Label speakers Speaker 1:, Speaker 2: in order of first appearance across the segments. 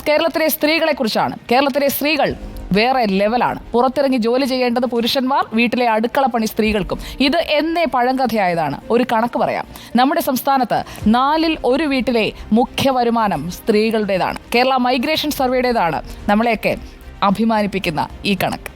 Speaker 1: News കേരളത്തിലെ സ്ത്രീകളെ കുറിച്ചാണ്. കേരളത്തിലെ സ്ത്രീകൾ വേറെ ലെവലാണ്. പുറത്തിറങ്ങി ജോലി ചെയ്യേണ്ടത് പുരുഷന്മാർ, വീട്ടിലെ അടുക്കള പണി സ്ത്രീകൾക്കും. ഇത് എന്നേ പഴങ്കഥയായതാണ്. ഒരു കണക്ക് പറയാം. നമ്മുടെ സംസ്ഥാനത്ത് 4-ൽ 1 വീട്ടിലെ മുഖ്യ വരുമാനം സ്ത്രീകളുടേതാണ്. കേരള മൈഗ്രേഷൻ സർവേയുടേതാണ് നമ്മളെയൊക്കെ അഭിമാനിപ്പിക്കുന്ന ഈ കണക്ക്.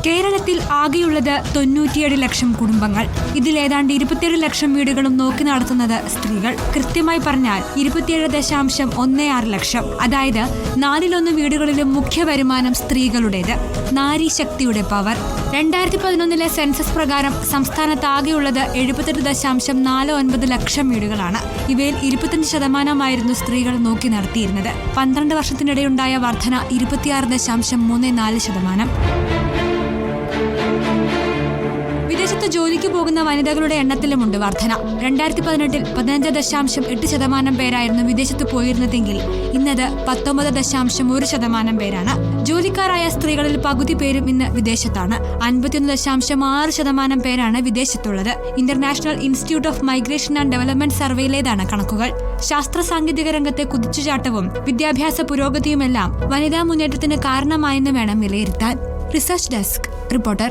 Speaker 2: കേരളത്തിൽ ആകെയുള്ളത് 97 ലക്ഷം കുടുംബങ്ങൾ. ഇതിൽ ഏതാണ്ട് 27 ലക്ഷം വീടുകളും നോക്കി നടത്തുന്നത് സ്ത്രീകൾ. കൃത്യമായി പറഞ്ഞാൽ 27.16 ലക്ഷം. അതായത് 4-ൽ 1 വീടുകളിലും മുഖ്യ വരുമാനം സ്ത്രീകളുടേത്. നാരീശക്തിയുടെ പവർ. 2011 സെൻസസ് പ്രകാരം സംസ്ഥാനത്ത് ആകെയുള്ളത് 78.49 ലക്ഷം വീടുകളാണ്. ഇവയിൽ 25% സ്ത്രീകൾ നോക്കി നടത്തിയിരുന്നത്. 12 വർഷത്തിനിടെയുണ്ടായ വർധന 26.34%. വിദേശത്ത് ജോലിക്ക് പോകുന്ന വനിതകളുടെ എണ്ണത്തിലുമുണ്ട് വർധന. 2018 15.8% പേരായിരുന്നു വിദേശത്ത് പോയിരുന്നതെങ്കിൽ ഇന്നത് 19.1% പേരാണ്. ജോലിക്കാരായ സ്ത്രീകളിൽ പകുതി പേരും ഇന്ന് വിദേശത്താണ്. 51.6% പേരാണ് വിദേശത്തുള്ളത്. International Institute of Migration and Development സർവേയിലേതാണ് കണക്കുകൾ. ശാസ്ത്ര സാങ്കേതിക രംഗത്തെ കുതിച്ചുചാട്ടവും വിദ്യാഭ്യാസ പുരോഗതിയുമെല്ലാം വനിതാ മുന്നേറ്റത്തിന് കാരണമായെന്ന് വേണം വിലയിരുത്താൻ. Research desk reporter.